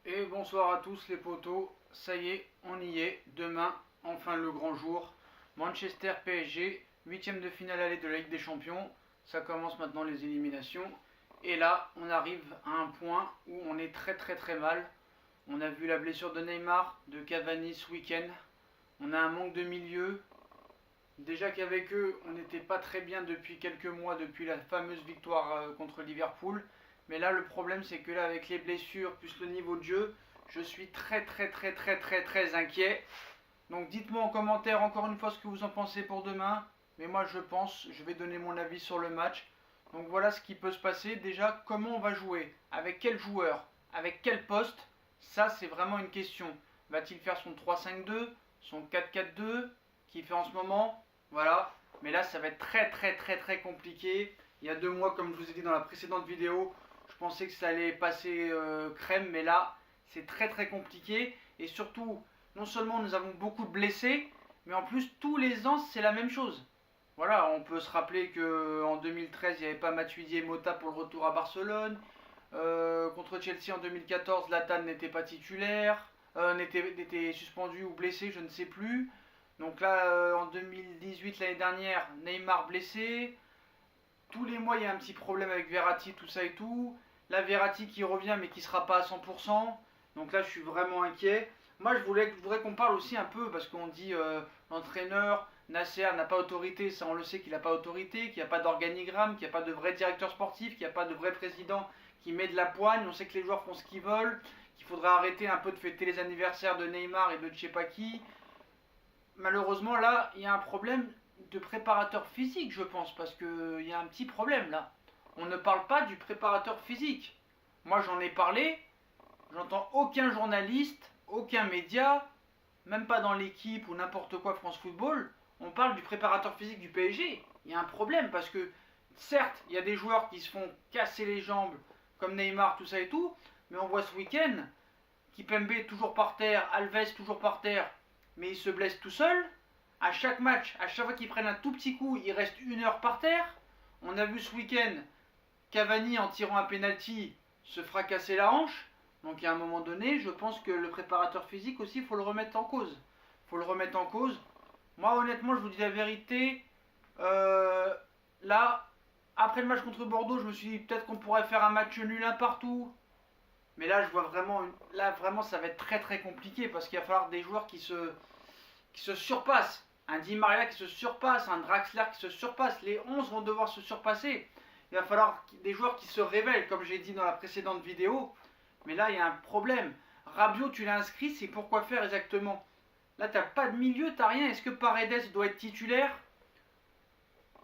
Et bonsoir à tous les potos, ça y est, on y est, demain, enfin le grand jour, Manchester PSG, huitième de finale aller de la Ligue des Champions, ça commence maintenant les éliminations, et là on arrive à un point où on est très mal, on a vu la blessure de Neymar, de Cavani ce week-end, on a un manque de milieu, déjà qu'avec eux on n'était pas très bien depuis quelques mois, depuis la fameuse victoire contre Liverpool, mais là, le problème, c'est que là, avec les blessures plus le niveau de jeu, je suis très inquiet. Donc, dites-moi en commentaire encore une fois ce que vous en pensez pour demain. Mais moi, je vais donner mon avis sur le match. Donc, voilà ce qui peut se passer. Déjà, comment on va jouer? Avec quel joueur? Avec quel poste? Ça, c'est vraiment une question. Va-t-il faire son 3-5-2? Son 4-4-2? Qu'il fait en ce moment? Voilà. Mais là, ça va être très compliqué. Il y a 2 mois, comme je vous ai dit dans la précédente vidéo, je pensais que ça allait passer crème, mais là, c'est très compliqué. Et surtout, non seulement nous avons beaucoup de blessés, mais en plus, tous les ans, c'est la même chose. Voilà, on peut se rappeler qu'en 2013, il n'y avait pas Matuidi et Mota pour le retour à Barcelone. Contre Chelsea en 2014, Zlatan n'était pas titulaire, n'était suspendu ou blessé, je ne sais plus. Donc là, en 2018, l'année dernière, Neymar blessé. Tous les mois, il y a un petit problème avec Verratti, tout ça et tout. Là, Verratti qui revient, mais qui ne sera pas à 100%. Donc là, je suis vraiment inquiet. Moi, je voudrais qu'on parle aussi un peu, parce qu'on dit l'entraîneur, Nasser n'a pas autorité. Ça, on le sait qu'il n'a pas autorité, qu'il n'y a pas d'organigramme, qu'il n'y a pas de vrai directeur sportif, qu'il n'y a pas de vrai président qui met de la poigne. On sait que les joueurs font ce qu'ils veulent, qu'il faudrait arrêter un peu de fêter les anniversaires de Neymar et de je sais pas qui. Malheureusement, là, il y a un problème de préparateur physique, je pense, parce qu'il y a un petit problème là. On ne parle pas du préparateur physique. Moi, j'en ai parlé, j'entends aucun journaliste, aucun média, même pas dans l'équipe ou n'importe quoi France Football, on parle du préparateur physique du PSG. Il y a un problème parce que, certes, il y a des joueurs qui se font casser les jambes, comme Neymar, tout ça et tout, mais on voit ce week-end, Kipembe toujours par terre, Alves toujours par terre, mais il se blesse tout seul. À chaque match, à chaque fois qu'ils prennent un tout petit coup, il reste 1 heure par terre. On a vu ce week-end Cavani, en tirant un penalty, se fracasser la hanche. Donc à un moment donné, je pense que le préparateur physique aussi, il faut le remettre en cause. Il faut le remettre en cause. Moi, honnêtement, je vous dis la vérité. Là, après le match contre Bordeaux, je me suis dit peut-être qu'on pourrait faire un match nul un partout. Mais là, je vois vraiment, là, vraiment, ça va être très compliqué parce qu'il va falloir des joueurs qui se surpassent. Un Di Maria qui se surpasse, un Draxler qui se surpasse. Les 11 vont devoir se surpasser. Il va falloir des joueurs qui se révèlent, comme j'ai dit dans la précédente vidéo. Mais là, il y a un problème. Rabiot, tu l'as inscrit, c'est pourquoi faire exactement? Là, t'as pas de milieu, t'as rien. Est-ce que Paredes doit être titulaire?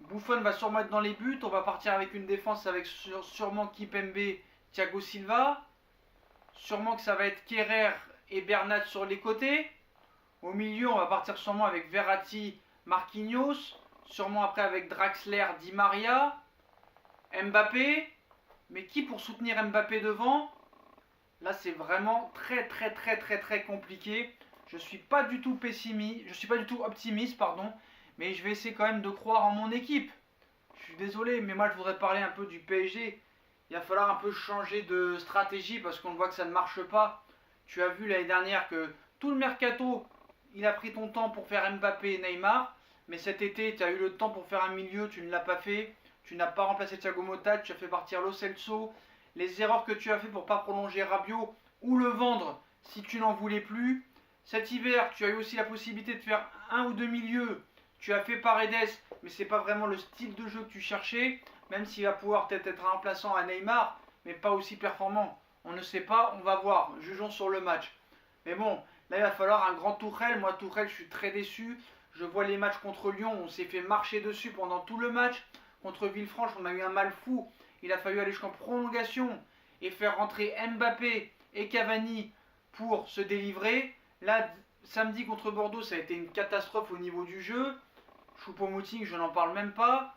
Buffon va sûrement être dans les buts. On va partir avec une défense avec sûrement Kipembe, Thiago Silva. Sûrement que ça va être Kerrer et Bernat sur les côtés. Au milieu, on va partir sûrement avec Verratti, Marquinhos. Sûrement après avec Draxler, Di Maria. Mbappé. Mais qui pour soutenir Mbappé devant? Là, c'est vraiment très compliqué. Je suis pas du tout pessimiste, je suis pas du tout optimiste, pardon, mais je vais essayer quand même de croire en mon équipe. Je suis désolé, mais moi je voudrais parler un peu du PSG. Il va falloir un peu changer de stratégie parce qu'on voit que ça ne marche pas. Tu as vu l'année dernière que tout le mercato, il a pris ton temps pour faire Mbappé et Neymar, mais cet été, tu as eu le temps pour faire un milieu, tu ne l'as pas fait. Tu n'as pas remplacé Thiago Motta, tu as fait partir Lo Celso. Les erreurs que tu as fait pour ne pas prolonger Rabiot ou le vendre si tu n'en voulais plus. Cet hiver, tu as eu aussi la possibilité de faire un ou deux milieux. Tu as fait Paredes, mais c'est pas vraiment le style de jeu que tu cherchais, même s'il va pouvoir peut-être être remplaçant à Neymar, mais pas aussi performant. On ne sait pas, on va voir, jugeons sur le match. Mais bon, là il va falloir un grand Tourelle. Moi Tourelle, je suis très déçu. Je vois les matchs contre Lyon, on s'est fait marcher dessus pendant tout le match. Contre Villefranche, on a eu un mal fou. Il a fallu aller jusqu'en prolongation et faire rentrer Mbappé et Cavani pour se délivrer. Là, samedi contre Bordeaux, ça a été une catastrophe au niveau du jeu. Choupo-Moting, je n'en parle même pas.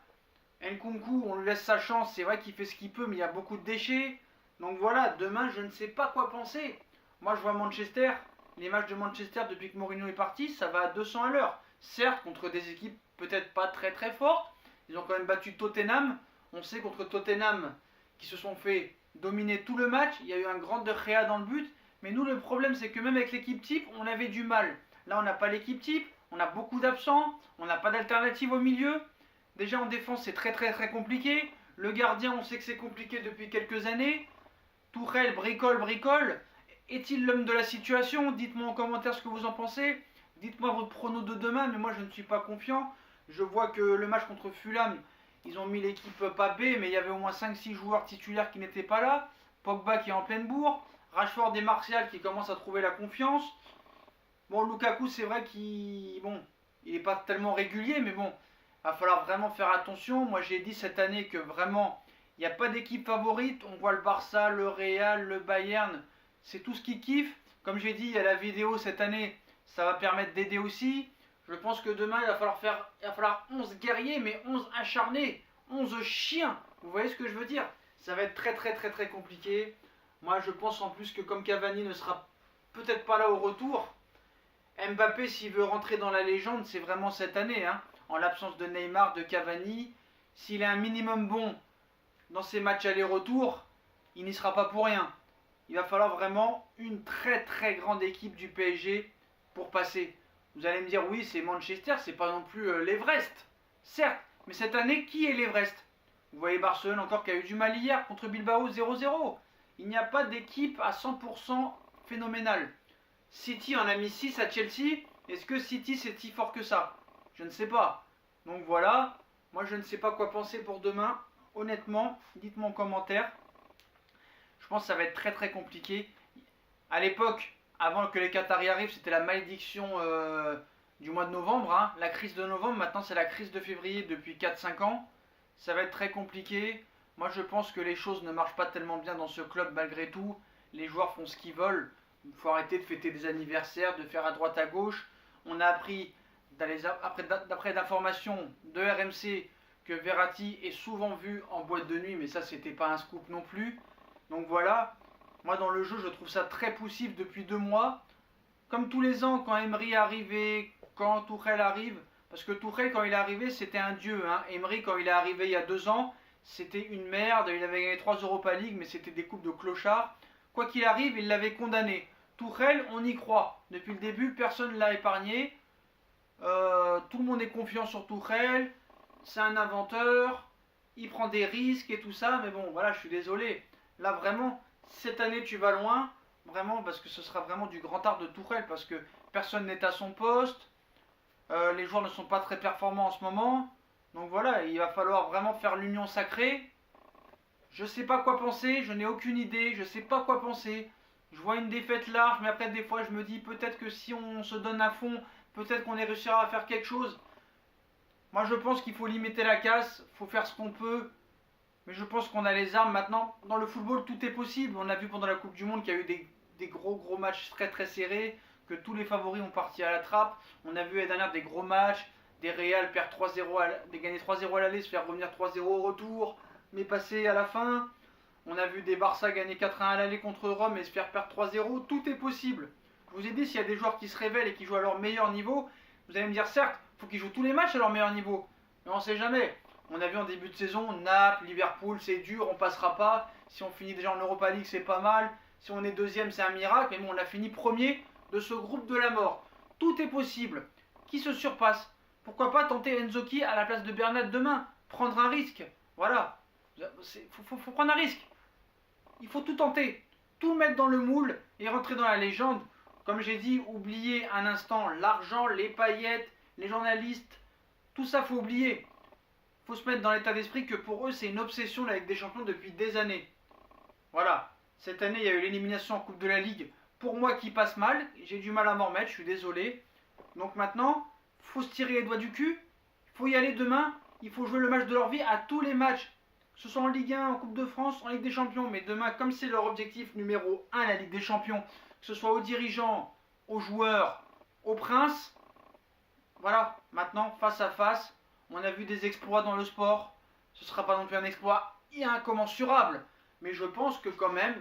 Nkunku, on lui laisse sa chance, c'est vrai qu'il fait ce qu'il peut, mais il y a beaucoup de déchets. Donc voilà, demain, je ne sais pas quoi penser. Moi, je vois Manchester, les matchs de Manchester depuis que Mourinho est parti, ça va à 200 à l'heure. Certes, contre des équipes peut-être pas très fortes, ils ont quand même battu Tottenham. On sait contre Tottenham qui se sont fait dominer tout le match. Il y a eu un grand De Gea dans le but. Mais nous, le problème, c'est que même avec l'équipe type, on avait du mal. Là, on n'a pas l'équipe type, on a beaucoup d'absents, on n'a pas d'alternative au milieu. Déjà, en défense, c'est très très très compliqué. Le gardien, on sait que c'est compliqué depuis quelques années. Tourelle bricole. Est-il l'homme de la situation? Dites-moi en commentaire ce que vous en pensez. Dites-moi votre prono de demain, mais moi je ne suis pas confiant. Je vois que le match contre Fulham, ils ont mis l'équipe pas B, mais il y avait au moins 5-6 joueurs titulaires qui n'étaient pas là. Pogba qui est en pleine bourre. Rashford et Martial qui commencent à trouver la confiance. Bon, Lukaku, c'est vrai qu'il n'est pas tellement régulier, mais bon, il va falloir vraiment faire attention. Moi, j'ai dit cette année que vraiment, il n'y a pas d'équipe favorite. On voit le Barça, le Real, le Bayern, c'est tout ce qui kiffe. Comme j'ai dit, il y a la vidéo cette année, ça va permettre d'aider aussi. Je pense que demain, il va falloir 11 guerriers, mais 11 acharnés, 11 chiens. Vous voyez ce que je veux dire? Ça va être très très très très compliqué. Moi, je pense en plus que comme Cavani ne sera peut-être pas là au retour, Mbappé, s'il veut rentrer dans la légende, c'est vraiment cette année. Hein. En l'absence de Neymar, de Cavani, s'il est un minimum bon dans ses matchs aller-retour, il n'y sera pas pour rien. Il va falloir vraiment une très très grande équipe du PSG pour passer. Vous allez me dire, oui, c'est Manchester, c'est pas non plus l'Everest. Certes, mais cette année, qui est l'Everest? Vous voyez Barcelone encore qui a eu du mal hier contre Bilbao 0-0. Il n'y a pas d'équipe à 100% phénoménale. City en a mis 6 à Chelsea. Est-ce que City c'est si fort que ça? Je ne sais pas. Donc voilà, moi je ne sais pas quoi penser pour demain. Honnêtement, dites-moi en commentaire. Je pense que ça va être très très compliqué. À l'époque, avant que les Qataris arrivent, c'était la malédiction du mois de novembre. Hein. La crise de novembre, maintenant c'est la crise de février depuis 4-5 ans. Ça va être très compliqué. Moi je pense que les choses ne marchent pas tellement bien dans ce club malgré tout. Les joueurs font ce qu'ils veulent. Il faut arrêter de fêter des anniversaires, de faire à droite à gauche. On a appris, d'après d'informations de RMC, que Verratti est souvent vu en boîte de nuit, mais ça c'était pas un scoop non plus. Donc voilà, moi dans le jeu je trouve ça très poussif depuis 2 mois. Comme tous les ans quand Emery est arrivé, quand Tuchel arrive, parce que Tuchel quand il est arrivé c'était un dieu. Hein. Emery quand il est arrivé il y a 2 ans, c'était une merde, il avait gagné 3 Europa League, mais c'était des coupes de clochards. Quoi qu'il arrive, il l'avait condamné. Tuchel, on y croit. Depuis le début, personne ne l'a épargné. Tout le monde est confiant sur Tuchel. C'est un inventeur. Il prend des risques et tout ça. Mais bon, voilà, je suis désolé. Là, vraiment, cette année, tu vas loin. Vraiment, parce que ce sera vraiment du grand art de Tuchel. Parce que personne n'est à son poste. Les joueurs ne sont pas très performants en ce moment. Donc voilà, il va falloir vraiment faire l'union sacrée. Je ne sais pas quoi penser. Je n'ai aucune idée. Je ne sais pas quoi penser. Je vois une défaite large, mais après des fois je me dis peut-être que si on se donne à fond, peut-être qu'on réussira à faire quelque chose. Moi je pense qu'il faut limiter la casse, il faut faire ce qu'on peut, mais je pense qu'on a les armes maintenant. Dans le football tout est possible, on a vu pendant la Coupe du Monde qu'il y a eu des gros matchs très très serrés, que tous les favoris ont parti à la trappe. On a vu l'année dernière des gros matchs, des Real perdre 3-0, des gagner 3-0 à l'aller, se faire revenir 3-0 au retour, mais passer à la fin. On a vu des Barça gagner 4-1 à l'aller contre Rome et se faire perdre 3-0. Tout est possible. Je vous ai dit, s'il y a des joueurs qui se révèlent et qui jouent à leur meilleur niveau, vous allez me dire, certes, il faut qu'ils jouent tous les matchs à leur meilleur niveau. Mais on ne sait jamais. On a vu en début de saison, Naples, Liverpool, c'est dur, on passera pas. Si on finit déjà en Europa League, c'est pas mal. Si on est deuxième, c'est un miracle. Mais bon, on a fini premier de ce groupe de la mort. Tout est possible. Qui se surpasse? Pourquoi pas tenter Enzoki à la place de Bernat demain? Prendre un risque. Voilà. Faut prendre un risque. Il faut tout tenter, tout mettre dans le moule et rentrer dans la légende. Comme j'ai dit, oubliez un instant l'argent, les paillettes, les journalistes, tout ça faut oublier. Il faut se mettre dans l'état d'esprit que pour eux c'est une obsession la Ligue des Champions depuis des années. Voilà, cette année il y a eu l'élimination en Coupe de la Ligue, pour moi qui passe mal, j'ai du mal à m'en remettre, je suis désolé. Donc maintenant, il faut se tirer les doigts du cul, il faut y aller demain, il faut jouer le match de leur vie à tous les matchs. Que ce soit en Ligue 1, en Coupe de France, en Ligue des Champions. Mais demain, comme c'est leur objectif numéro 1, la Ligue des Champions, que ce soit aux dirigeants, aux joueurs, aux princes, voilà, maintenant, face à face, on a vu des exploits dans le sport. Ce ne sera pas non plus un exploit incommensurable. Mais je pense que quand même,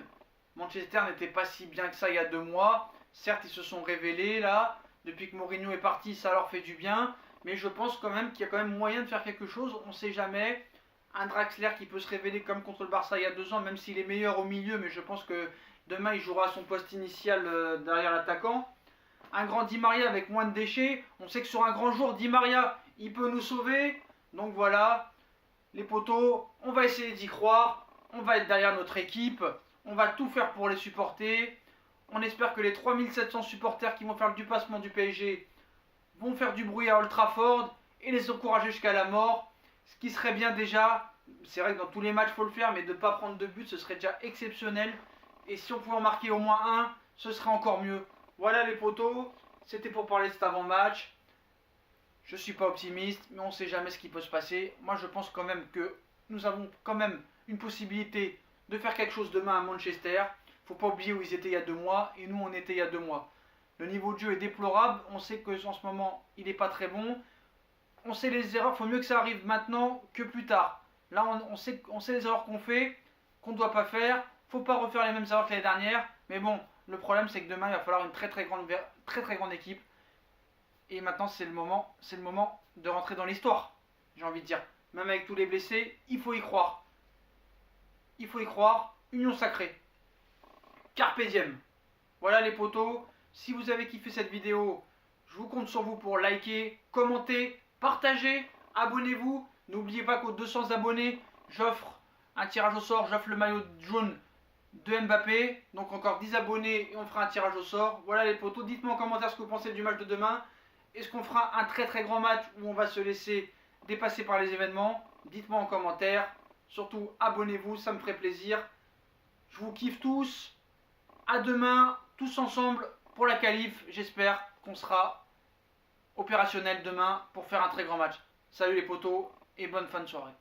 Manchester n'était pas si bien que ça il y a 2 mois. Certes, ils se sont révélés là. Depuis que Mourinho est parti, ça leur fait du bien. Mais je pense quand même qu'il y a quand même moyen de faire quelque chose. On ne sait jamais. Un Draxler qui peut se révéler comme contre le Barça il y a 2 ans, même s'il est meilleur au milieu, mais je pense qu'il Demain, il jouera à son poste initial derrière l'attaquant. Un grand Di Maria avec moins de déchets. On sait que sur un grand jour, Di Maria, il peut nous sauver. Donc voilà, les potos, on va essayer d'y croire. On va être derrière notre équipe. On va tout faire pour les supporter. On espère que les 3700 supporters qui vont faire le dépassement du PSG vont faire du bruit à Old Trafford et les encourager jusqu'à la mort. Ce qui serait bien déjà, c'est vrai que dans tous les matchs il faut le faire, mais de ne pas prendre de but, ce serait déjà exceptionnel. Et si on pouvait en marquer au moins un, ce serait encore mieux. Voilà les potos, c'était pour parler de cet avant-match. Je ne suis pas optimiste, mais on ne sait jamais ce qui peut se passer. Moi je pense quand même que nous avons quand même une possibilité de faire quelque chose demain à Manchester. Il ne faut pas oublier où ils étaient il y a 2 mois et nous on était il y a 2 mois. Le niveau de jeu est déplorable, on sait qu'en ce moment il n'est pas très bon. On sait les erreurs, il faut mieux que ça arrive maintenant que plus tard. Là on sait les erreurs qu'on fait, qu'on ne doit pas faire. Il ne faut pas refaire les mêmes erreurs que l'année dernière. Mais bon, le problème c'est que demain il va falloir une très grande équipe. Et maintenant c'est le moment de rentrer dans l'histoire, j'ai envie de dire. Même avec tous les blessés, il faut y croire. Il faut y croire, union sacrée. Carpe diem. Voilà les potos, si vous avez kiffé cette vidéo, je vous compte sur vous pour liker, commenter, partager, abonnez-vous. N'oubliez pas qu'aux 200 abonnés, j'offre un tirage au sort, j'offre le maillot jaune de Mbappé. Donc encore 10 abonnés et on fera un tirage au sort. Voilà les potos, dites-moi en commentaire ce que vous pensez du match de demain. Est-ce qu'on fera un très grand match où on va se laisser dépasser par les événements? Dites-moi en commentaire. Surtout abonnez-vous, ça me ferait plaisir. Je vous kiffe tous. À demain, tous ensemble pour la qualif. J'espère qu'on sera opérationnel demain pour faire un très grand match. Salut les potos et bonne fin de soirée.